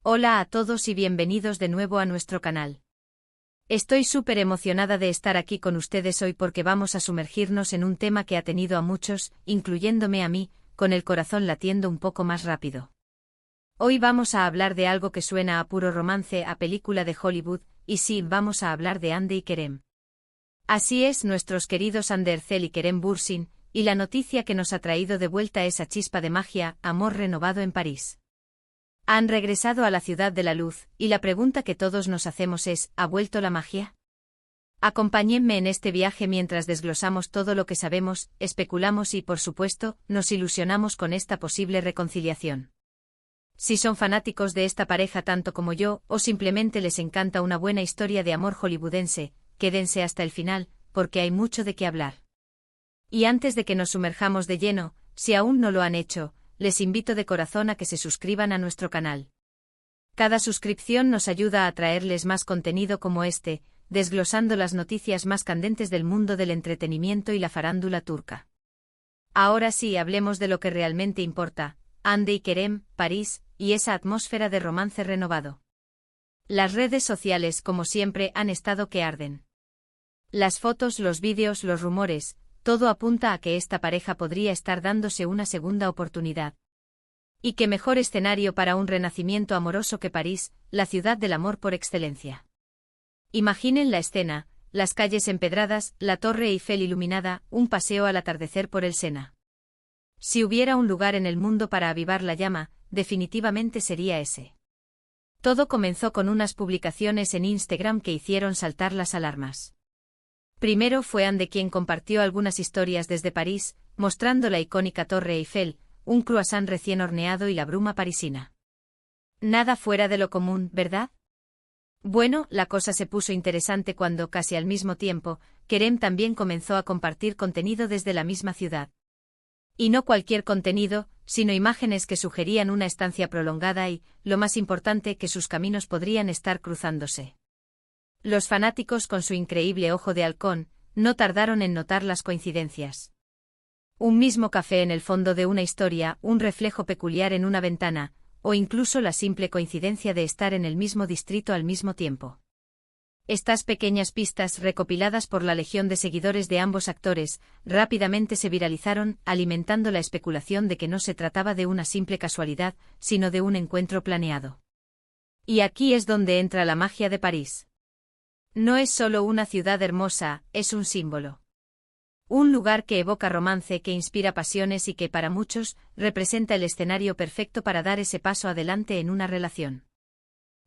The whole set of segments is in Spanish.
Hola a todos y bienvenidos de nuevo a nuestro canal. Estoy súper emocionada de estar aquí con ustedes hoy porque vamos a sumergirnos en un tema que ha tenido a muchos, incluyéndome a mí, con el corazón latiendo un poco más rápido. Hoy vamos a hablar de algo que suena a puro romance, a película de Hollywood, y sí, vamos a hablar de Hande y Kerem. Así es, nuestros queridos Hande Erçel y Kerem Bürsin, y la noticia que nos ha traído de vuelta esa chispa de magia, amor renovado en París. Han regresado a la ciudad de la luz, y la pregunta que todos nos hacemos es, ¿ha vuelto la magia? Acompáñenme en este viaje mientras desglosamos todo lo que sabemos, especulamos y, por supuesto, nos ilusionamos con esta posible reconciliación. Si son fanáticos de esta pareja tanto como yo, o simplemente les encanta una buena historia de amor hollywoodense, quédense hasta el final, porque hay mucho de qué hablar. Y antes de que nos sumerjamos de lleno, si aún no lo han hecho, les invito de corazón a que se suscriban a nuestro canal. Cada suscripción nos ayuda a traerles más contenido como este, desglosando las noticias más candentes del mundo del entretenimiento y la farándula turca. Ahora sí, hablemos de lo que realmente importa, Hande y Kerem, París, y esa atmósfera de romance renovado. Las redes sociales, como siempre, han estado que arden. Las fotos, los vídeos, los rumores, todo apunta a que esta pareja podría estar dándose una segunda oportunidad. Y qué mejor escenario para un renacimiento amoroso que París, la ciudad del amor por excelencia. Imaginen la escena, las calles empedradas, la Torre Eiffel iluminada, un paseo al atardecer por el Sena. Si hubiera un lugar en el mundo para avivar la llama, definitivamente sería ese. Todo comenzó con unas publicaciones en Instagram que hicieron saltar las alarmas. Primero fue Hande quien compartió algunas historias desde París, mostrando la icónica Torre Eiffel, un croissant recién horneado y la bruma parisina. Nada fuera de lo común, ¿verdad? Bueno, la cosa se puso interesante cuando, casi al mismo tiempo, Kerem también comenzó a compartir contenido desde la misma ciudad. Y no cualquier contenido, sino imágenes que sugerían una estancia prolongada y, lo más importante, que sus caminos podrían estar cruzándose. Los fanáticos con su increíble ojo de halcón, no tardaron en notar las coincidencias. Un mismo café en el fondo de una historia, un reflejo peculiar en una ventana, o incluso la simple coincidencia de estar en el mismo distrito al mismo tiempo. Estas pequeñas pistas, recopiladas por la legión de seguidores de ambos actores, rápidamente se viralizaron, alimentando la especulación de que no se trataba de una simple casualidad, sino de un encuentro planeado. Y aquí es donde entra la magia de París. No es solo una ciudad hermosa, es un símbolo. Un lugar que evoca romance, que inspira pasiones y que para muchos representa el escenario perfecto para dar ese paso adelante en una relación.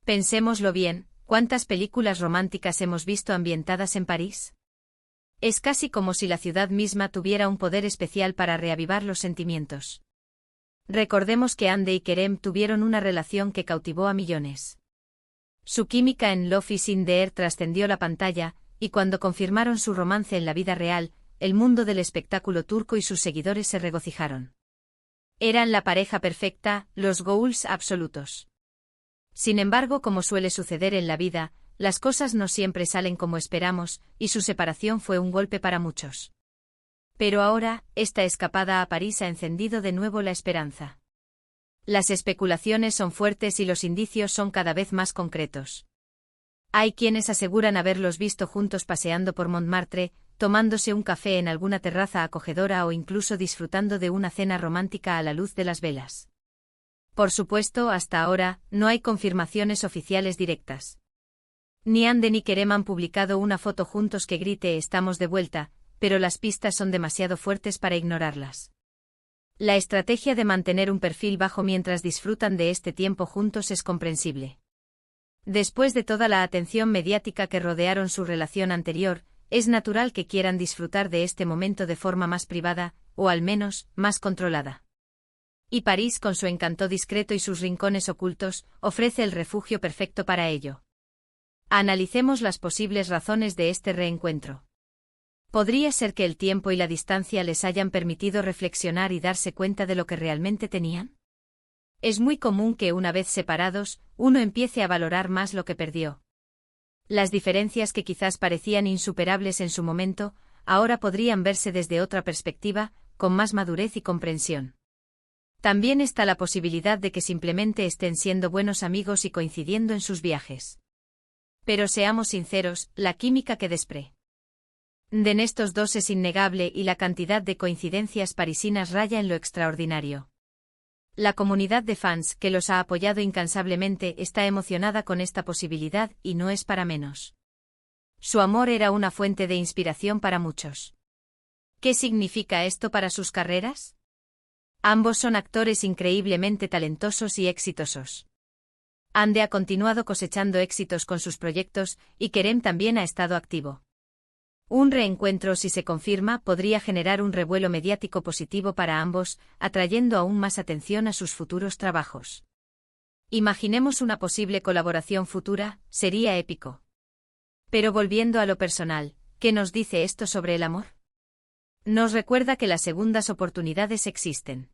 Pensémoslo bien, ¿cuántas películas románticas hemos visto ambientadas en París? Es casi como si la ciudad misma tuviera un poder especial para reavivar los sentimientos. Recordemos que Hande y Kerem tuvieron una relación que cautivó a millones. Su química en Love is in the Air trascendió la pantalla, y cuando confirmaron su romance en la vida real, el mundo del espectáculo turco y sus seguidores se regocijaron. Eran la pareja perfecta, los goals absolutos. Sin embargo, como suele suceder en la vida, las cosas no siempre salen como esperamos, y su separación fue un golpe para muchos. Pero ahora, esta escapada a París ha encendido de nuevo la esperanza. Las especulaciones son fuertes y los indicios son cada vez más concretos. Hay quienes aseguran haberlos visto juntos paseando por Montmartre, tomándose un café en alguna terraza acogedora o incluso disfrutando de una cena romántica a la luz de las velas. Por supuesto, hasta ahora, no hay confirmaciones oficiales directas. Ni Hande ni Kerem han publicado una foto juntos que grite "estamos de vuelta", pero las pistas son demasiado fuertes para ignorarlas. La estrategia de mantener un perfil bajo mientras disfrutan de este tiempo juntos es comprensible. Después de toda la atención mediática que rodearon su relación anterior, es natural que quieran disfrutar de este momento de forma más privada, o al menos, más controlada. Y París, con su encanto discreto y sus rincones ocultos, ofrece el refugio perfecto para ello. Analicemos las posibles razones de este reencuentro. ¿Podría ser que el tiempo y la distancia les hayan permitido reflexionar y darse cuenta de lo que realmente tenían? Es muy común que una vez separados, uno empiece a valorar más lo que perdió. Las diferencias que quizás parecían insuperables en su momento, ahora podrían verse desde otra perspectiva, con más madurez y comprensión. También está la posibilidad de que simplemente estén siendo buenos amigos y coincidiendo en sus viajes. Pero seamos sinceros, la química que desprenden estos dos es innegable y la cantidad de coincidencias parisinas raya en lo extraordinario. La comunidad de fans que los ha apoyado incansablemente está emocionada con esta posibilidad y no es para menos. Su amor era una fuente de inspiración para muchos. ¿Qué significa esto para sus carreras? Ambos son actores increíblemente talentosos y exitosos. Ande ha continuado cosechando éxitos con sus proyectos y Kerem también ha estado activo. Un reencuentro, si se confirma, podría generar un revuelo mediático positivo para ambos, atrayendo aún más atención a sus futuros trabajos. Imaginemos una posible colaboración futura, sería épico. Pero volviendo a lo personal, ¿qué nos dice esto sobre el amor? Nos recuerda que las segundas oportunidades existen.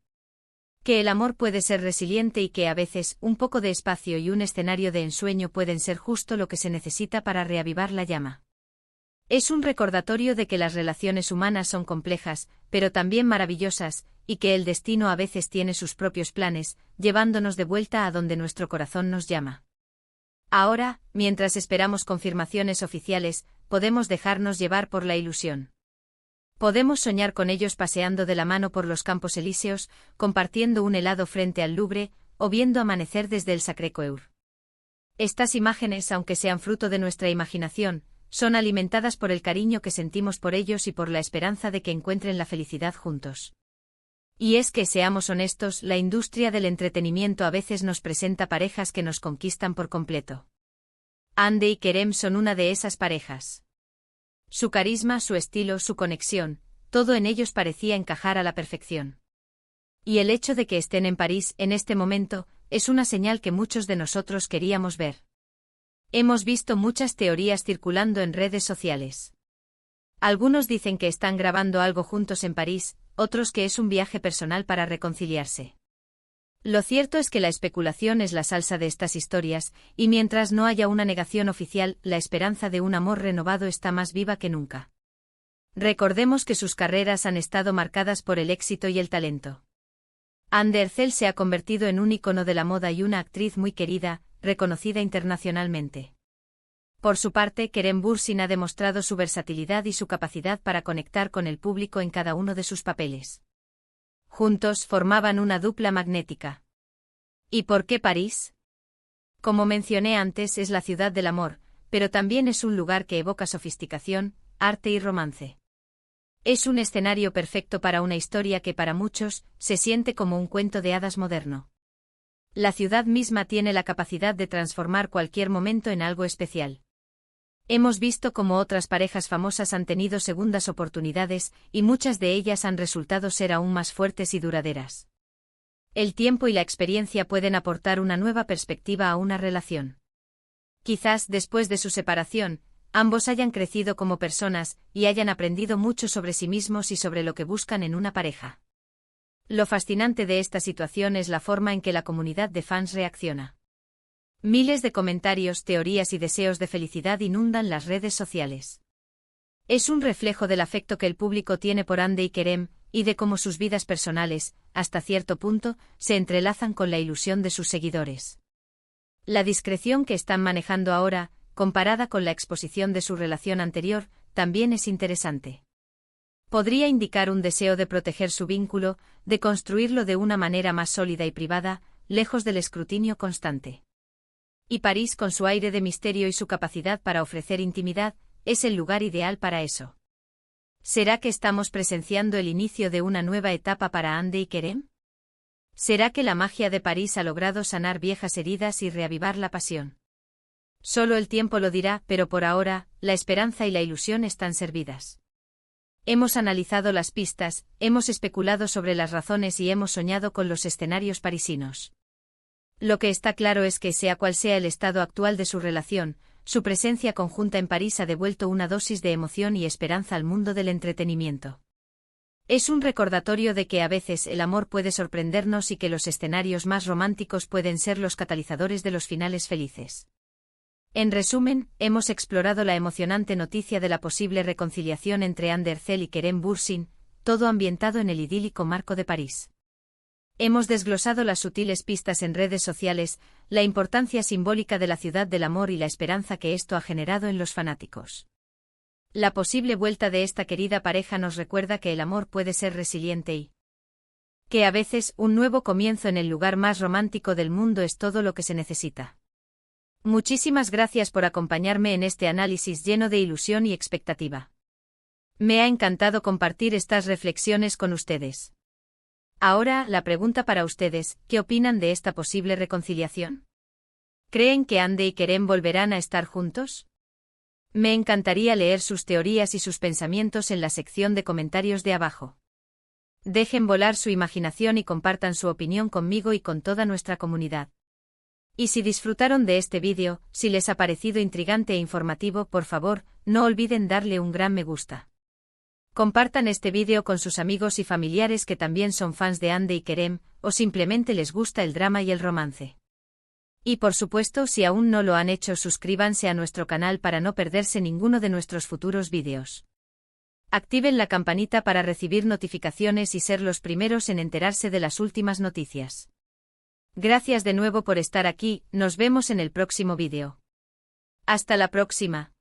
Que el amor puede ser resiliente y que a veces un poco de espacio y un escenario de ensueño pueden ser justo lo que se necesita para reavivar la llama. Es un recordatorio de que las relaciones humanas son complejas, pero también maravillosas, y que el destino a veces tiene sus propios planes, llevándonos de vuelta a donde nuestro corazón nos llama. Ahora, mientras esperamos confirmaciones oficiales, podemos dejarnos llevar por la ilusión. Podemos soñar con ellos paseando de la mano por los Campos Elíseos, compartiendo un helado frente al Louvre, o viendo amanecer desde el Sacré-Cœur. Estas imágenes, aunque sean fruto de nuestra imaginación, son alimentadas por el cariño que sentimos por ellos y por la esperanza de que encuentren la felicidad juntos. Y es que, seamos honestos, la industria del entretenimiento a veces nos presenta parejas que nos conquistan por completo. Ande y Kerem son una de esas parejas. Su carisma, su estilo, su conexión, todo en ellos parecía encajar a la perfección. Y el hecho de que estén en París en este momento es una señal que muchos de nosotros queríamos ver. Hemos visto muchas teorías circulando en redes sociales. Algunos dicen que están grabando algo juntos en París, otros que es un viaje personal para reconciliarse. Lo cierto es que la especulación es la salsa de estas historias, y mientras no haya una negación oficial, la esperanza de un amor renovado está más viva que nunca. Recordemos que sus carreras han estado marcadas por el éxito y el talento. Ande Erçel se ha convertido en un ícono de la moda y una actriz muy querida, reconocida internacionalmente. Por su parte, Kerem Bürsin ha demostrado su versatilidad y su capacidad para conectar con el público en cada uno de sus papeles. Juntos formaban una dupla magnética. ¿Y por qué París? Como mencioné antes, es la ciudad del amor, pero también es un lugar que evoca sofisticación, arte y romance. Es un escenario perfecto para una historia que para muchos se siente como un cuento de hadas moderno. La ciudad misma tiene la capacidad de transformar cualquier momento en algo especial. Hemos visto cómo otras parejas famosas han tenido segundas oportunidades, y muchas de ellas han resultado ser aún más fuertes y duraderas. El tiempo y la experiencia pueden aportar una nueva perspectiva a una relación. Quizás, después de su separación, ambos hayan crecido como personas, y hayan aprendido mucho sobre sí mismos y sobre lo que buscan en una pareja. Lo fascinante de esta situación es la forma en que la comunidad de fans reacciona. Miles de comentarios, teorías y deseos de felicidad inundan las redes sociales. Es un reflejo del afecto que el público tiene por Ande y Kerem, y de cómo sus vidas personales, hasta cierto punto, se entrelazan con la ilusión de sus seguidores. La discreción que están manejando ahora, comparada con la exposición de su relación anterior, también es interesante. Podría indicar un deseo de proteger su vínculo, de construirlo de una manera más sólida y privada, lejos del escrutinio constante. Y París, con su aire de misterio y su capacidad para ofrecer intimidad, es el lugar ideal para eso. ¿Será que estamos presenciando el inicio de una nueva etapa para Ande y Kerem? ¿Será que la magia de París ha logrado sanar viejas heridas y reavivar la pasión? Solo el tiempo lo dirá, pero por ahora, la esperanza y la ilusión están servidas. Hemos analizado las pistas, hemos especulado sobre las razones y hemos soñado con los escenarios parisinos. Lo que está claro es que, sea cual sea el estado actual de su relación, su presencia conjunta en París ha devuelto una dosis de emoción y esperanza al mundo del entretenimiento. Es un recordatorio de que a veces el amor puede sorprendernos y que los escenarios más románticos pueden ser los catalizadores de los finales felices. En resumen, hemos explorado la emocionante noticia de la posible reconciliación entre Ande Erçel y Kerem Bürsin, todo ambientado en el idílico marco de París. Hemos desglosado las sutiles pistas en redes sociales, la importancia simbólica de la ciudad del amor y la esperanza que esto ha generado en los fanáticos. La posible vuelta de esta querida pareja nos recuerda que el amor puede ser resiliente y que a veces un nuevo comienzo en el lugar más romántico del mundo es todo lo que se necesita. Muchísimas gracias por acompañarme en este análisis lleno de ilusión y expectativa. Me ha encantado compartir estas reflexiones con ustedes. Ahora, la pregunta para ustedes, ¿qué opinan de esta posible reconciliación? ¿Creen que Ande y Kerem volverán a estar juntos? Me encantaría leer sus teorías y sus pensamientos en la sección de comentarios de abajo. Dejen volar su imaginación y compartan su opinión conmigo y con toda nuestra comunidad. Y si disfrutaron de este vídeo, si les ha parecido intrigante e informativo, por favor, no olviden darle un gran me gusta. Compartan este vídeo con sus amigos y familiares que también son fans de Ande y Kerem, o simplemente les gusta el drama y el romance. Y por supuesto, si aún no lo han hecho, suscríbanse a nuestro canal para no perderse ninguno de nuestros futuros vídeos. Activen la campanita para recibir notificaciones y ser los primeros en enterarse de las últimas noticias. Gracias de nuevo por estar aquí, nos vemos en el próximo vídeo. Hasta la próxima.